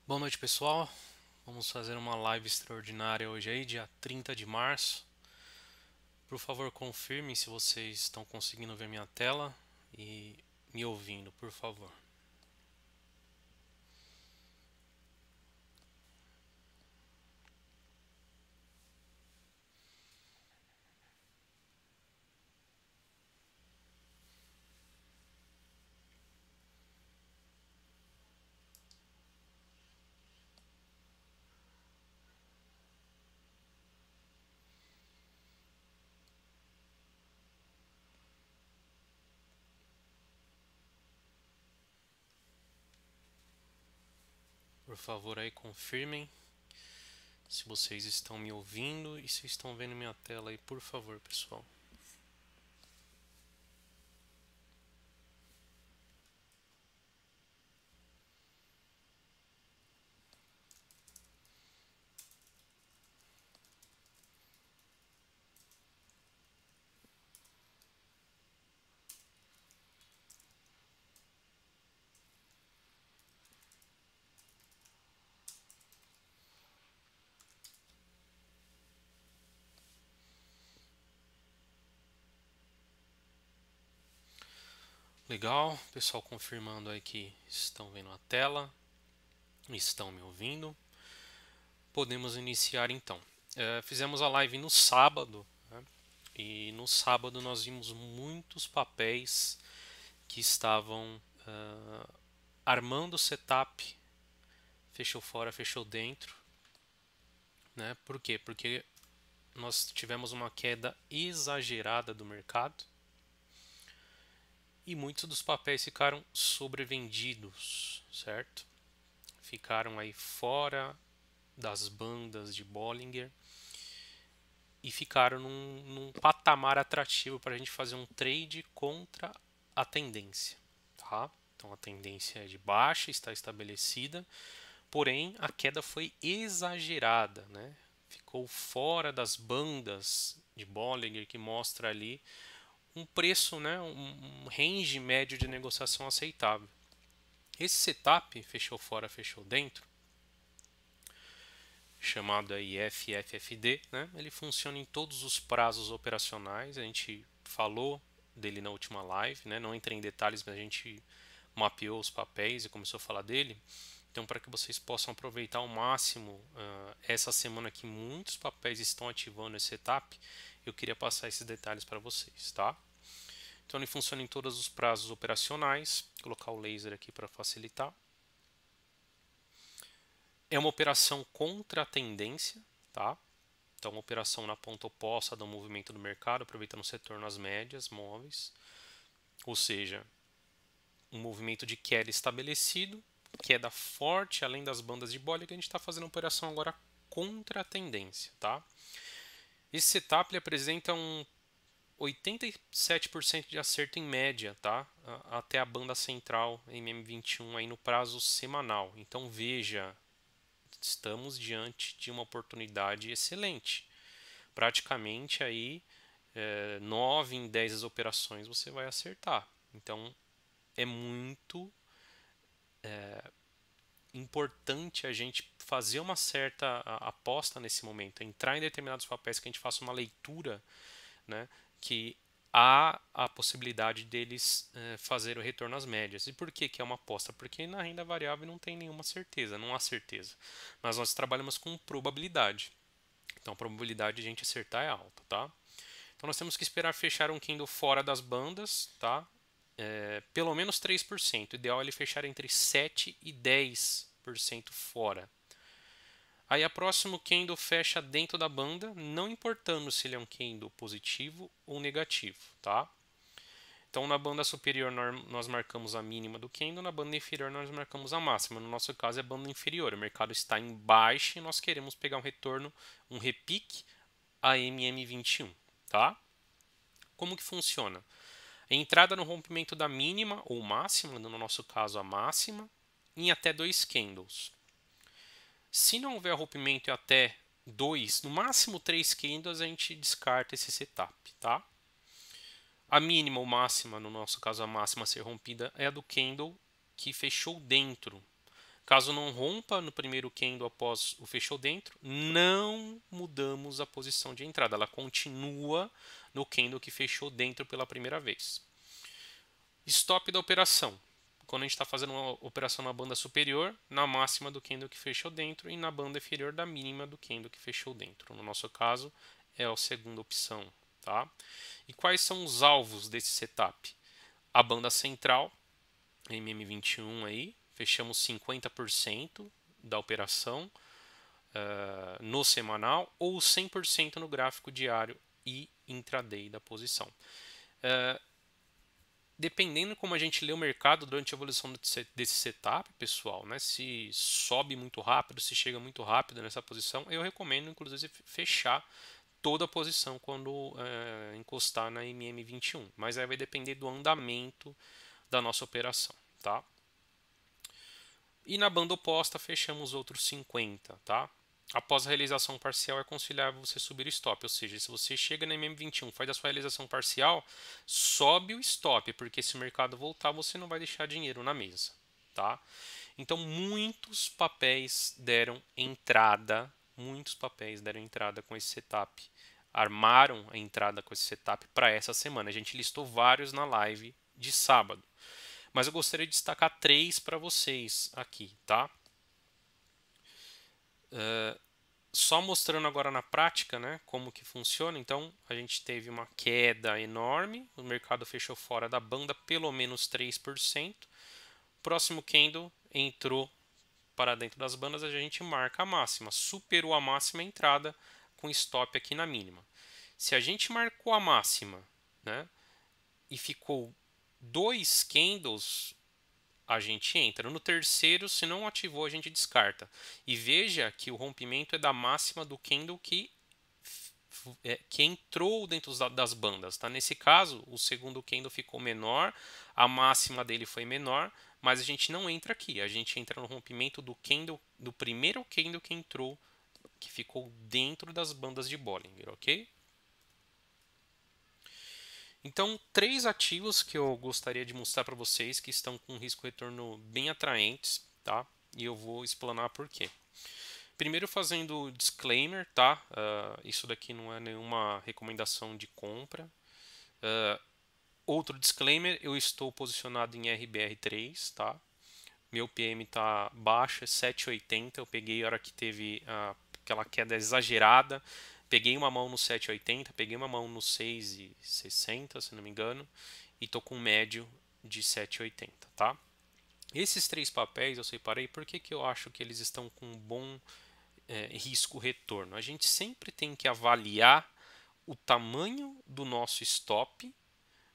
Boa noite, pessoal. Vamos fazer uma live extraordinária hoje aí, dia 30 de março. Por favor, confirmem se vocês estão conseguindo ver minha tela e me ouvindo, por favor. Por favor, aí confirmem se vocês estão me ouvindo e se estão vendo minha tela aí, por favor, pessoal. Legal, pessoal confirmando aí que estão vendo a tela, estão me ouvindo. Podemos iniciar então. Fizemos a live no sábado, né? E no sábado nós vimos muitos papéis que estavam armando o setup, fechou fora, fechou dentro, né? Por quê? Porque nós tivemos uma queda exagerada do mercado e muitos dos papéis ficaram sobrevendidos, certo? Ficaram aí fora das bandas de Bollinger e ficaram num patamar atrativo para a gente fazer um trade contra a tendência, tá? Então a tendência é de baixa, está estabelecida, porém a queda foi exagerada, né? Ficou fora das bandas de Bollinger que mostra ali um preço, né? Um range médio de negociação aceitável. Esse setup fechou fora, fechou dentro, chamado aí FFFD, né? Ele funciona em todos os prazos operacionais. A gente falou dele na última live, né? Não entrei em detalhes, mas a gente mapeou os papéis e começou a falar dele. Então, para que vocês possam aproveitar ao máximo essa semana que muitos papéis estão ativando esse setup, eu queria passar esses detalhes para vocês, tá? Então, ele funciona em todos os prazos operacionais. Vou colocar o laser aqui para facilitar. É uma operação contra a tendência, tá? Então, uma operação na ponta oposta do movimento do mercado, aproveitando o setor nas médias móveis, ou seja, um movimento de queda estabelecido, queda forte além das bandas de Bollinger, que a gente está fazendo uma operação agora contra a tendência, tá? Esse setup ele apresenta um 87% de acerto em média, tá? Até a banda central MM21 aí no prazo semanal. Então veja, estamos diante de uma oportunidade excelente. Praticamente aí 9 em 10 das operações você vai acertar. Então é muito importante a gente fazer uma certa aposta nesse momento, entrar em determinados papéis que a gente faça uma leitura, né, que há a possibilidade deles fazer o retorno às médias. E por que, que é uma aposta? Porque na renda variável não tem nenhuma certeza, não há certeza. Mas nós trabalhamos com probabilidade. Então a probabilidade de a gente acertar é alta, tá? Então nós temos que esperar fechar um candle fora das bandas, tá? Pelo menos 3%. O ideal é ele fechar entre 7 e 10% fora. Aí a próximo candle fecha dentro da banda, não importando se ele é um candle positivo ou negativo, tá? Então na banda superior nós marcamos a mínima do candle, na banda inferior nós marcamos a máxima. No nosso caso é a banda inferior. O mercado está em baixa e nós queremos pegar um retorno, um repique a MM21, tá? Como que funciona? A entrada no rompimento da mínima ou máxima, no nosso caso a máxima, em até dois candles. Se não houver rompimento em até dois, no máximo três candles, a gente descarta esse setup, tá? A mínima ou máxima, no nosso caso a máxima a ser rompida, é a do candle que fechou dentro. Caso não rompa no primeiro candle após o fechou dentro, não mudamos a posição de entrada, ela continua no candle que fechou dentro pela primeira vez. Stop da operação. Quando a gente está fazendo uma operação na banda superior, na máxima do candle que fechou dentro e na banda inferior da mínima do candle que fechou dentro. No nosso caso, é a segunda opção. Tá? E quais são os alvos desse setup? A banda central, MM21 aí, fechamos 50% da operação no semanal ou 100% no gráfico diário e intraday da posição. Dependendo como a gente lê o mercado durante a evolução desse setup, pessoal, né, se sobe muito rápido, se chega muito rápido nessa posição, eu recomendo inclusive fechar toda a posição quando encostar na MM21, mas aí vai depender do andamento da nossa operação, tá? E na banda oposta fechamos outros 50, tá? Após a realização parcial é aconselhável você subir o stop, ou seja, se você chega na MM21, faz a sua realização parcial, sobe o stop, porque se o mercado voltar, você não vai deixar dinheiro na mesa, tá? Então muitos papéis deram entrada com esse setup, armaram a entrada com esse setup para essa semana. A gente listou vários na live de sábado. Mas eu gostaria de destacar três para vocês aqui, tá? Só mostrando agora na prática, né, como que funciona. Então, a gente teve uma queda enorme, o mercado fechou fora da banda pelo menos 3%. Próximo candle entrou para dentro das bandas, a gente marca a máxima, superou a máxima entrada com stop aqui na mínima. Se a gente marcou a máxima, né, e ficou 2 candles, a gente entra. No terceiro, se não ativou, a gente descarta. E veja que o rompimento é da máxima do candle que entrou dentro das bandas. Tá? Nesse caso, o segundo candle ficou menor, a máxima dele foi menor, mas a gente não entra aqui. A gente entra no rompimento do candle, do primeiro candle que entrou, que ficou dentro das bandas de Bollinger, ok? Então, três ativos que eu gostaria de mostrar para vocês que estão com um risco-retorno bem atraentes, tá? E eu vou explanar por quê. Primeiro fazendo disclaimer, tá? Isso daqui não é nenhuma recomendação de compra. Outro disclaimer, eu estou posicionado em RBR3, tá? Meu PM está baixo, é 7,80. Eu peguei a hora que teve aquela queda exagerada. Peguei uma mão no 7,80, peguei uma mão no 6,60, se não me engano, e tô com um médio de 7,80, tá? Esses três papéis eu separei porque que eu acho que eles estão com um bom risco-retorno. A gente sempre tem que avaliar o tamanho do nosso stop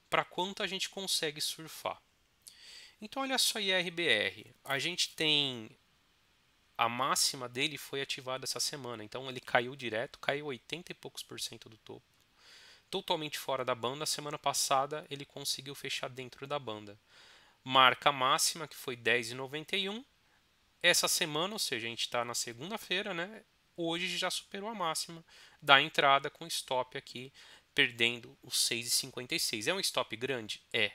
para quanto a gente consegue surfar. Então olha só IRBR, a gente tem a máxima dele foi ativada essa semana, então ele caiu direto, caiu 80 e poucos por cento do topo. Totalmente fora da banda, semana passada ele conseguiu fechar dentro da banda. Marca máxima que foi 10,91. Essa semana, ou seja, a gente está na segunda-feira, né? Hoje já superou a máxima da entrada com stop aqui, perdendo os 6,56. É um stop grande? É.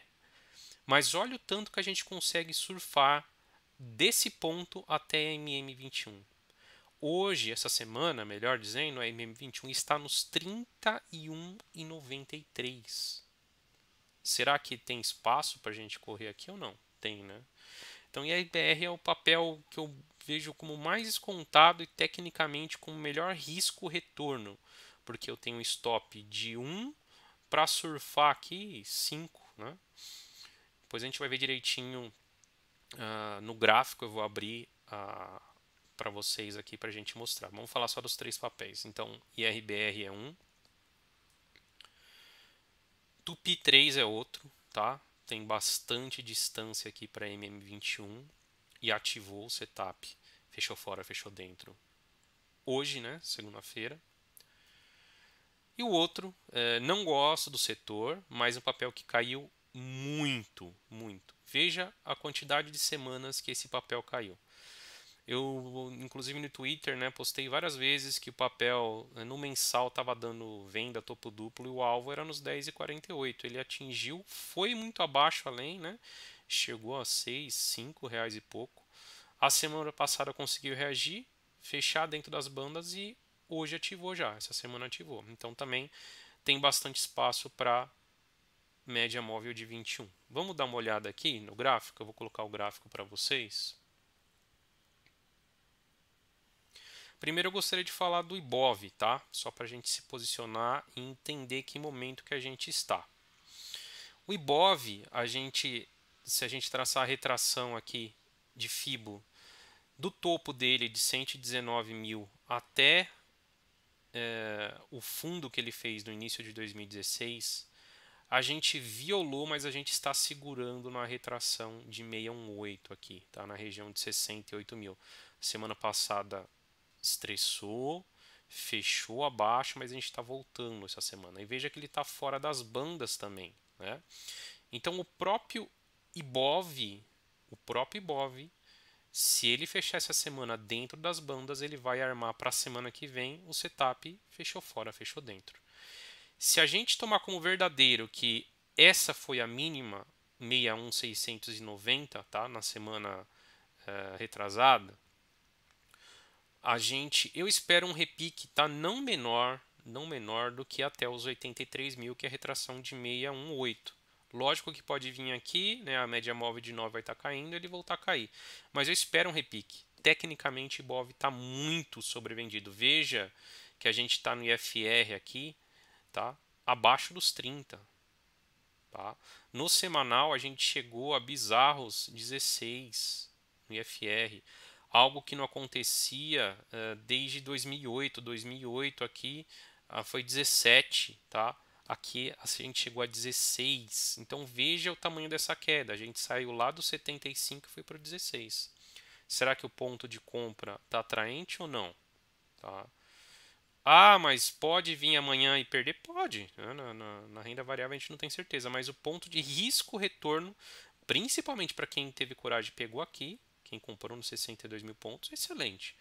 Mas olha o tanto que a gente consegue surfar desse ponto até a MM21. Hoje, essa semana, melhor dizendo, a MM21 está nos 31,93. Será que tem espaço para a gente correr aqui ou não? Tem, né? Então, IRBR é o papel que eu vejo como mais descontado e tecnicamente com melhor risco-retorno, porque eu tenho um stop de 1 para surfar aqui 5, né? Depois a gente vai ver direitinho no gráfico, eu vou abrir para vocês aqui para a gente mostrar. Vamos falar só dos três papéis. Então, IRBR é um, Tupi 3 é outro, tá? Tem bastante distância aqui para MM21 e ativou o setup. Fechou fora, fechou dentro. Hoje, né? Segunda-feira. E o outro, não gosto do setor, mas um papel que caiu muito, muito. Veja a quantidade de semanas que esse papel caiu. Eu, inclusive no Twitter, né, postei várias vezes que o papel no mensal estava dando venda topo duplo e o alvo era nos 10,48. Ele atingiu, foi muito abaixo além, né? Chegou a 6, 5 reais e pouco, A semana passada conseguiu reagir, fechar dentro das bandas e hoje ativou já, essa semana ativou. Então também tem bastante espaço para média móvel de 21. Vamos dar uma olhada aqui no gráfico, eu vou colocar o gráfico para vocês. Primeiro eu gostaria de falar do Ibov, tá? Só para a gente se posicionar e entender que momento que a gente está. O Ibov, se a gente traçar a retração aqui de Fibo do topo dele de 119 mil até o fundo que ele fez no início de 2016, a gente violou, mas a gente está segurando na retração de 618 aqui, tá? Na região de 68 mil. Semana passada estressou, fechou abaixo, mas a gente está voltando essa semana. E veja que ele está fora das bandas também, né? Então o próprio Ibov, se ele fechar essa semana dentro das bandas, ele vai armar para a semana que vem o setup fechou fora, fechou dentro. Se a gente tomar como verdadeiro que essa foi a mínima 61.690, tá? Na semana retrasada, eu espero um repique, tá? Não menor do que até os 83 mil, que é a retração de 618. Lógico que pode vir aqui, né, a média móvel de 9 vai estar caindo, ele voltar a cair. Mas eu espero um repique. Tecnicamente, o Ibov está muito sobrevendido. Veja que a gente está no IFR aqui, tá? Abaixo dos 30. Tá? No semanal, a gente chegou a bizarros 16 no IFR. Algo que não acontecia desde 2008. 2008 aqui foi 17, tá? Aqui a gente chegou a 16. Então veja o tamanho dessa queda. A gente saiu lá do 75 e foi para o 16. Será que o ponto de compra está atraente ou não? Tá? Ah, mas pode vir amanhã e perder? Pode. Na renda variável a gente não tem certeza. Mas o ponto de risco-retorno, principalmente para quem teve coragem e pegou aqui, quem comprou nos 62 mil pontos, excelente.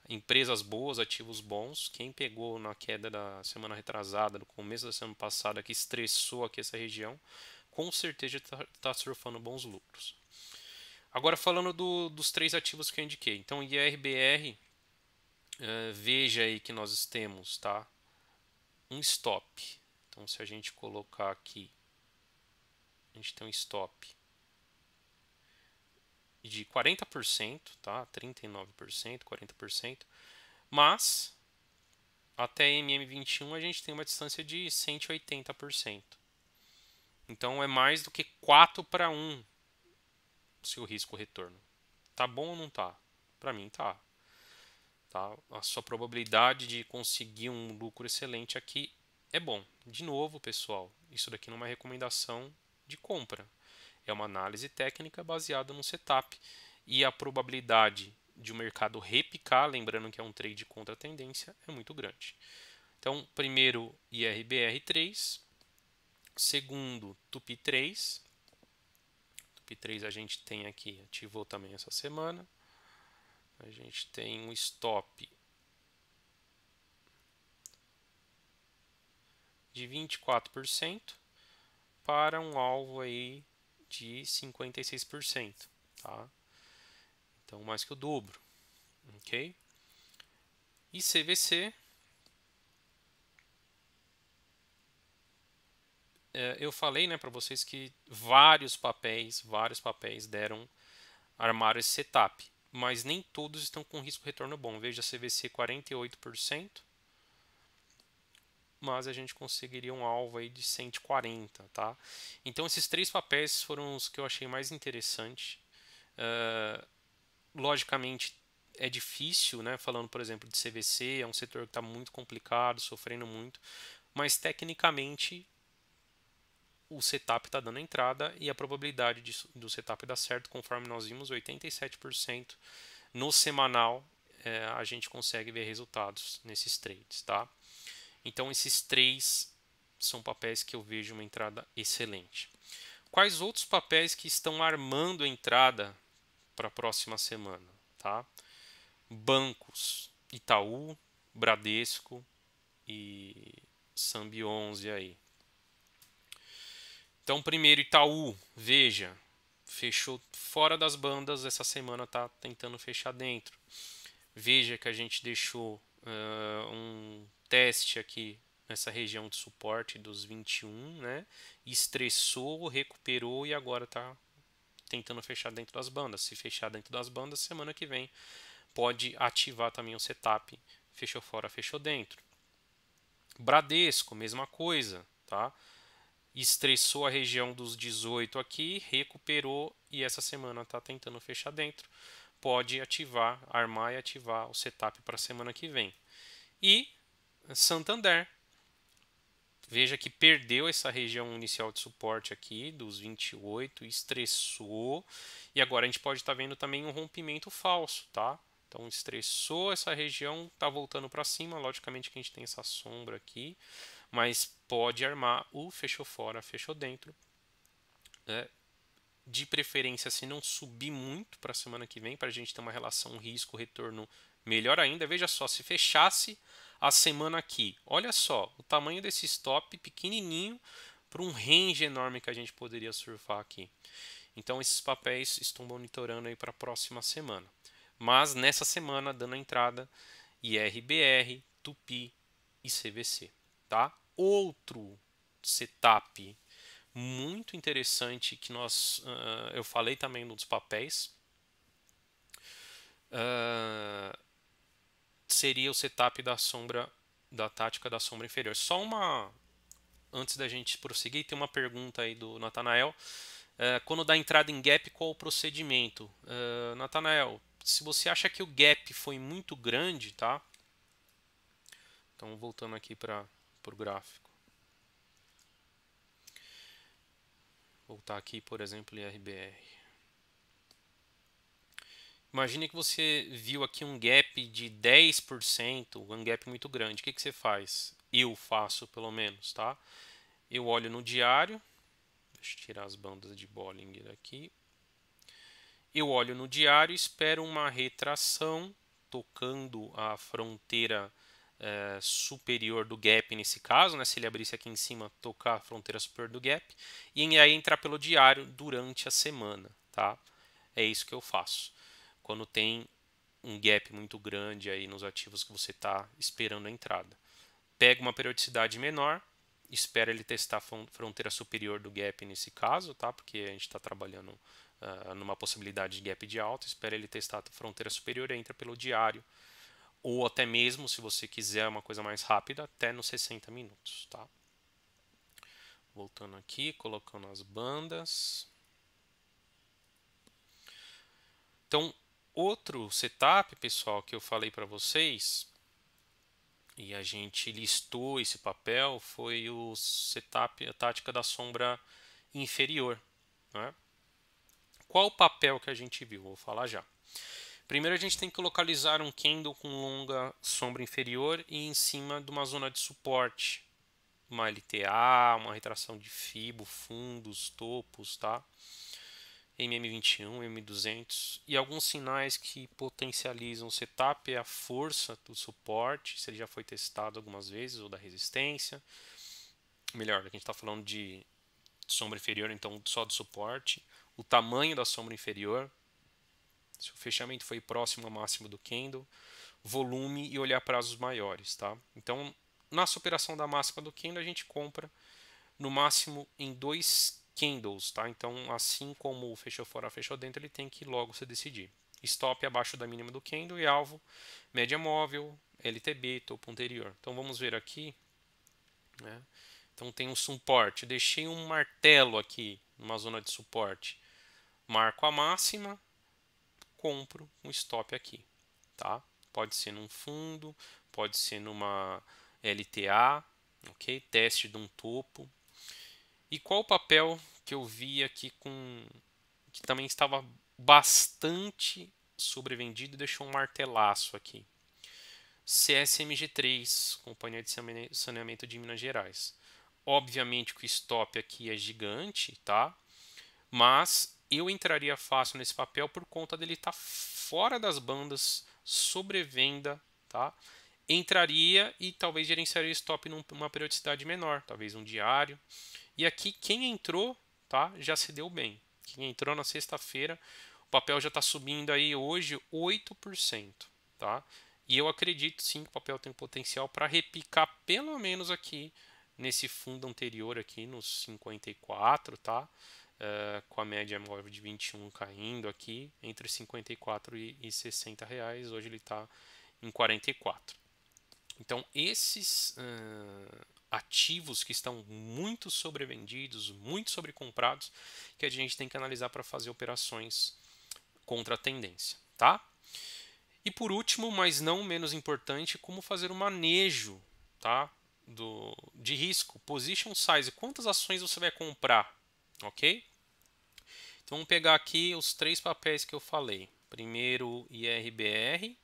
Empresas boas, ativos bons. Quem pegou na queda da semana retrasada, no começo da semana passada, que estressou aqui essa região, com certeza está surfando bons lucros. Agora falando dos três ativos que eu indiquei. Então, IRBR, veja aí que nós temos, tá? Um stop. Então, se a gente colocar aqui, a gente tem um stop de 40%, tá? 39%, 40%, mas até MM21 a gente tem uma distância de 180%. Então é mais do que 4 para 1 seu risco retorno. Tá bom ou não tá? Para mim tá. Tá? A sua probabilidade de conseguir um lucro excelente aqui é bom. De novo, pessoal, isso daqui não é uma recomendação de compra. É uma análise técnica baseada no setup. E a probabilidade de o mercado repicar, lembrando que é um trade contra a tendência, é muito grande. Então, primeiro IRBR3, segundo Tupi3. Tupi3 a gente tem aqui, ativou também essa semana. A gente tem um stop de 24% para um alvo aí de 56%, tá? Então mais que o dobro, ok? E CVC, eu falei, né, para vocês que vários papéis armaram esse setup, mas nem todos estão com risco retorno bom. Veja CVC 48%, mas a gente conseguiria um alvo aí de 140, tá? Então esses três papéis foram os que eu achei mais interessantes. Logicamente é difícil, né? Falando, por exemplo, de CVC, é um setor que está muito complicado, sofrendo muito, mas tecnicamente o setup está dando entrada e a probabilidade do setup dar certo, conforme nós vimos, 87%. No semanal, a gente consegue ver resultados nesses trades, tá? Então, esses três são papéis que eu vejo uma entrada excelente. Quais outros papéis que estão armando a entrada para a próxima semana, tá? Bancos, Itaú, Bradesco e Sambi 11 aí. Então, primeiro Itaú, veja, fechou fora das bandas, essa semana está tentando fechar dentro. Veja que a gente deixou um teste aqui nessa região de suporte dos 21, né? Estressou, recuperou e agora está tentando fechar dentro das bandas. Se fechar dentro das bandas, semana que vem pode ativar também o setup. Fechou fora, fechou dentro. Bradesco, mesma coisa, tá? Estressou a região dos 18 aqui, recuperou e essa semana está tentando fechar dentro. Pode ativar, armar e ativar o setup para a semana que vem. E Santander, veja que perdeu essa região inicial de suporte aqui dos 28, estressou e agora a gente pode estar vendo também um rompimento falso, tá? Então estressou essa região, está voltando para cima, logicamente que a gente tem essa sombra aqui, mas pode armar o fechou fora, fechou dentro, né? De preferência se não subir muito para a semana que vem, para a gente ter uma relação risco-retorno melhor ainda. Veja só, se fechasse a semana aqui, olha só o tamanho desse stop pequenininho para um range enorme que a gente poderia surfar aqui. Então esses papéis estão monitorando aí para a próxima semana. Mas nessa semana dando a entrada IRBR, Tupi e CVC, tá? Outro setup muito interessante que eu falei também nos papéis, seria o setup da sombra, da tática da sombra inferior. Só uma, antes da gente prosseguir, tem uma pergunta aí do Natanael. Quando dá entrada em gap, qual o procedimento? Natanael, se você acha que o gap foi muito grande, tá? Então voltando aqui para o gráfico. Voltar aqui, por exemplo, IRBR. Imagine que você viu aqui um gap de 10%, um gap muito grande. O que você faz? Eu faço, pelo menos, tá? Eu olho no diário. Deixa eu tirar as bandas de Bollinger aqui. Eu olho no diário, espero uma retração, tocando a fronteira superior do gap nesse caso, né? Se ele abrisse aqui em cima, tocar a fronteira superior do gap. E aí entrar pelo diário durante a semana, tá? É isso que eu faço. Quando tem um gap muito grande aí nos ativos que você está esperando a entrada. Pega uma periodicidade menor, espera ele testar a fronteira superior do gap nesse caso, tá? Porque a gente está trabalhando numa possibilidade de gap de alta, espera ele testar a fronteira superior e entra pelo diário. Ou até mesmo, se você quiser uma coisa mais rápida, até nos 60 minutos, tá? Voltando aqui, colocando as bandas. Então, outro setup, pessoal, que eu falei para vocês, e a gente listou esse papel, foi o setup, a tática da sombra inferior, né? Qual o papel que a gente viu? Vou falar já. Primeiro a gente tem que localizar um candle com longa sombra inferior e em cima de uma zona de suporte. Uma LTA, uma retração de Fibo, fundos, topos, tá? MM21, MM200 e alguns sinais que potencializam o setup é a força do suporte, se ele já foi testado algumas vezes, ou da resistência. Melhor, a gente está falando de sombra inferior, então só do suporte. O tamanho da sombra inferior, se o fechamento foi próximo ao máximo do candle, volume e olhar prazos maiores, tá? Então, na superação da máxima do candle, a gente compra no máximo em 2 candles, tá? Então, assim como o fechou fora, fechou dentro, ele tem que logo se decidir. Stop abaixo da mínima do candle e alvo, média móvel, LTB, topo anterior. Então, vamos ver aqui, né? Então, tem um suporte. Deixei um martelo aqui, numa zona de suporte. Marco a máxima, compro um stop aqui, tá? Pode ser num fundo, pode ser numa LTA, ok? Teste de um topo. E qual o papel que eu vi aqui que também estava bastante sobrevendido e deixou um martelaço aqui? CSMG3, Companhia de Saneamento de Minas Gerais. Obviamente que o stop aqui é gigante, tá? Mas eu entraria fácil nesse papel por conta dele estar fora das bandas, sobrevenda, tá? Entraria e talvez gerenciaria stop numa periodicidade menor, talvez um diário. E aqui quem entrou, tá, já se deu bem, Quem entrou na sexta-feira, o papel já está subindo aí hoje 8%, tá? E eu acredito sim que o papel tem potencial para repicar pelo menos aqui nesse fundo anterior aqui nos 54, tá? Com a média móvel de 21 caindo aqui entre 54 e 60 reais, hoje ele está em 44. Então esses ativos que estão muito sobrevendidos, muito sobrecomprados, que a gente tem que analisar para fazer operações contra a tendência, tá? E por último, mas não menos importante, como fazer o manejo, tá? De risco, position size, quantas ações você vai comprar, ok? Então vamos pegar aqui os 3 papéis que eu falei. Primeiro, IRBR.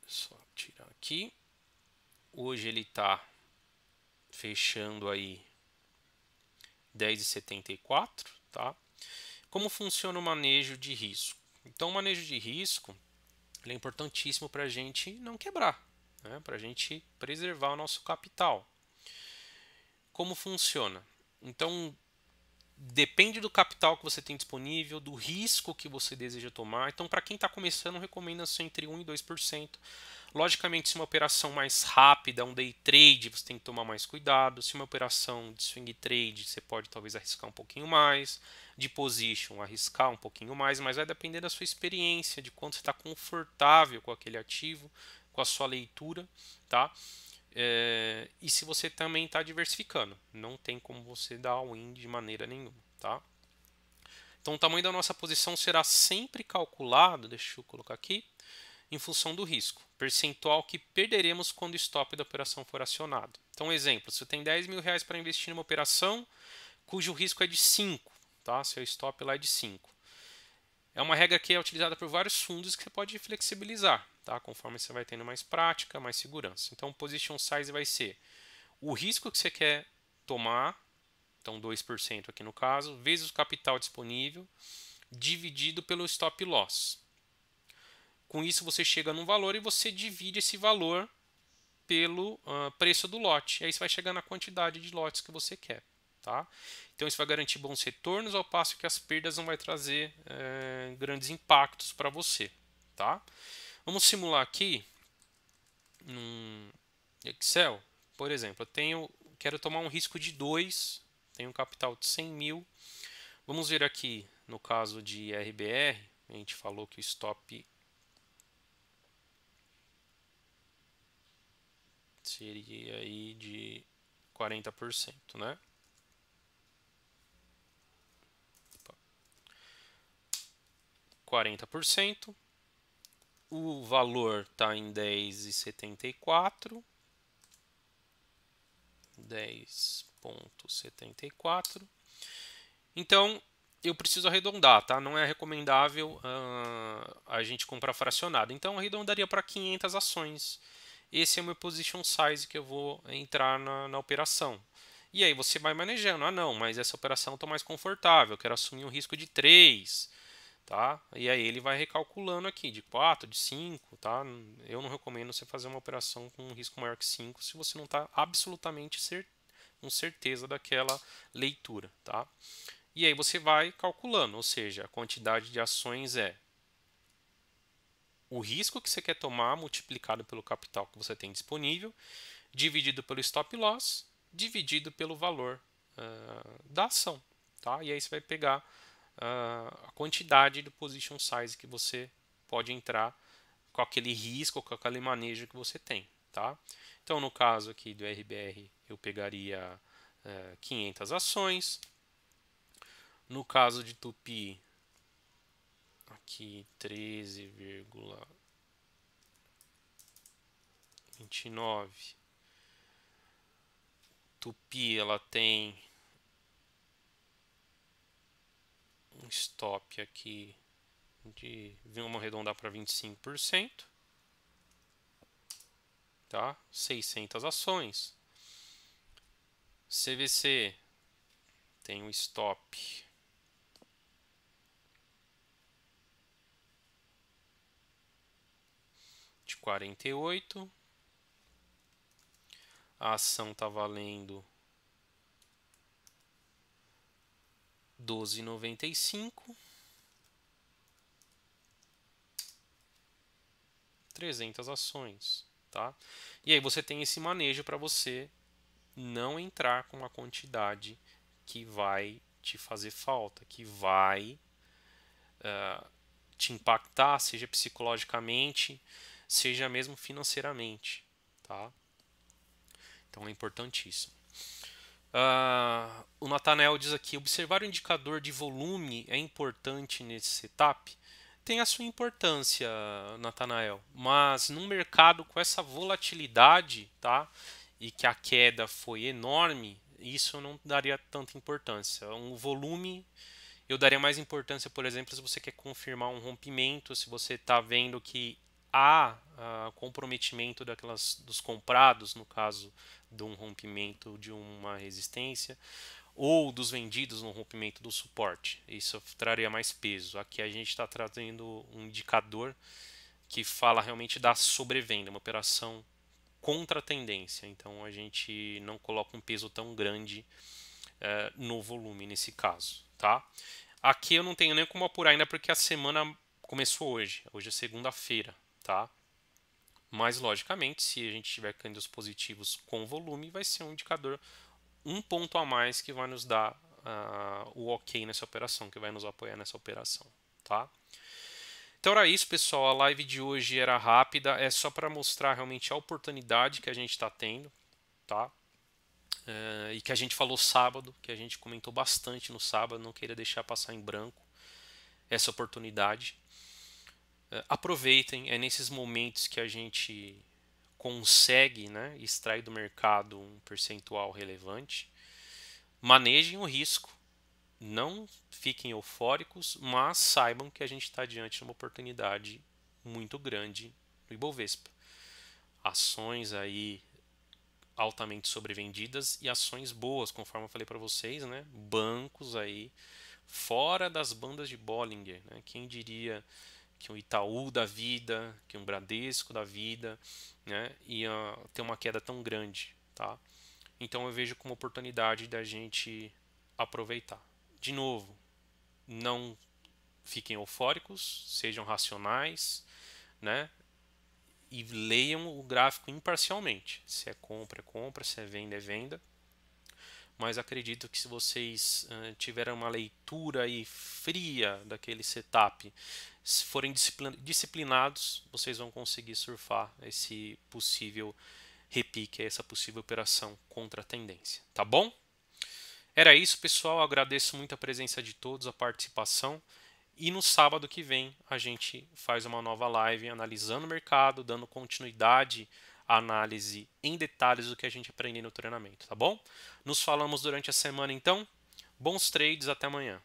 Só tirar aqui. Hoje ele está fechando aí 10,74, tá? Como funciona o manejo de risco? Então, o manejo de risco ele é importantíssimo para a gente não quebrar, né? Para a gente preservar o nosso capital. Como funciona? Então, depende do capital que você tem disponível, do risco que você deseja tomar. Então, para quem está começando, recomenda-se entre 1% e 2%. Logicamente, se uma operação mais rápida, um day trade, você tem que tomar mais cuidado. Se uma operação de swing trade, você pode talvez arriscar um pouquinho mais. De position, arriscar um pouquinho mais, mas vai depender da sua experiência, de quanto você está confortável com aquele ativo, com a sua leitura, tá? E se você também está diversificando, não tem como você dar all-in de maneira nenhuma, tá? Então o tamanho da nossa posição será sempre calculado, deixa eu colocar aqui, em função do risco, percentual que perderemos quando o stop da operação for acionado. Então, exemplo, você tem 10 mil reais para investir numa operação cujo risco é de 5, tá? Seu stop lá é de 5. É uma regra que é utilizada por vários fundos que você pode flexibilizar, tá? Conforme você vai tendo mais prática, mais segurança. Então, o position size vai ser o risco que você quer tomar, então 2% aqui no caso, vezes o capital disponível, dividido pelo stop loss. Com isso, você chega num valor e você divide esse valor pelo preço do lote. E aí você vai chegar na quantidade de lotes que você quer. Tá? Então isso vai garantir bons retornos, ao passo que as perdas não vai trazer grandes impactos para você. Tá? Vamos simular aqui num Excel. Por exemplo, quero tomar um risco de 2, tenho um capital de 100 mil. Vamos ver aqui no caso de RBR, a gente falou que o stop seria aí de 40%, né? 40%. O valor está em 10,74. 10,74. Então, eu preciso arredondar, tá? Não é recomendável a gente comprar fracionado. Então, eu arredondaria para 500 ações. Esse é o meu position size que eu vou entrar na operação. E aí você vai manejando. Ah, não, mas essa operação eu estou mais confortável. Eu quero assumir um risco de 3. Tá? E aí ele vai recalculando aqui de 4, de 5, tá? Eu não recomendo você fazer uma operação com um risco maior que 5 se você não está absolutamente com certeza daquela leitura, tá? E aí você vai calculando, ou seja, a quantidade de ações é o risco que você quer tomar multiplicado pelo capital que você tem disponível, dividido pelo stop loss, dividido pelo valor da ação, tá? E aí você vai pegar a quantidade do position size que você pode entrar com aquele risco, com aquele manejo que você tem, tá? Então, no caso aqui do RBR, eu pegaria 500 ações. No caso de Tupi, aqui 13,29. Tupi, ela tem um stop aqui vamos arredondar para 25%, tá? 600 ações. CVC tem um stop de 48. A ação está valendo 12,95, 300 ações, tá? E aí você tem esse manejo para você não entrar com uma quantidade que vai te fazer falta, que vai te impactar, seja psicologicamente, seja mesmo financeiramente, tá? Então é importantíssimo. O Nathanael diz aqui: observar o indicador de volume é importante nesse setup? Tem a sua importância, Nathanael, mas num mercado com essa volatilidade, tá? E que a queda foi enorme, isso eu não daria tanta importância. Um volume eu daria mais importância, por exemplo, se você quer confirmar um rompimento, se você está vendo que há comprometimento dos comprados, no caso de um rompimento de uma resistência, ou dos vendidos no rompimento do suporte. Isso traria mais peso. Aqui a gente está trazendo um indicador que fala realmente da sobrevenda, uma operação contra a tendência. Então a gente não coloca um peso tão grande no volume nesse caso, tá? Aqui eu não tenho nem como apurar ainda porque a semana começou hoje. Hoje é segunda-feira, tá? Mas logicamente, se a gente tiver cândidos positivos com volume, vai ser um indicador, um ponto a mais que vai nos dar o ok nessa operação, que vai nos apoiar nessa operação, tá? Então era isso, pessoal. A live de hoje era rápida, é só para mostrar realmente a oportunidade que a gente está tendo, tá? E que a gente falou sábado, que a gente comentou bastante no sábado, não queria deixar passar em branco essa oportunidade. Aproveitem, é nesses momentos que a gente consegue, né, extrair do mercado um percentual relevante. Manejem o risco, não fiquem eufóricos, mas saibam que a gente está diante de uma oportunidade muito grande no Ibovespa. Ações aí altamente sobrevendidas e ações boas, conforme eu falei para vocês, né? Bancos aí fora das bandas de Bollinger, né? Quem diria que um Itaú da vida, que um Bradesco da vida, né? Ia ter uma queda tão grande, tá? Então eu vejo como oportunidade da gente aproveitar. De novo, não fiquem eufóricos, sejam racionais, né? E leiam o gráfico imparcialmente. Se é compra, se é venda. Mas acredito que se vocês tiverem uma leitura aí fria daquele setup, se forem disciplinados, vocês vão conseguir surfar esse possível repique, essa possível operação contra a tendência. Tá bom? Era isso, pessoal. Agradeço muito a presença de todos, a participação. E no sábado que vem a gente faz uma nova live analisando o mercado, dando continuidade à análise em detalhes do que a gente aprendeu no treinamento, tá bom? Nos falamos durante a semana então. Bons trades, até amanhã.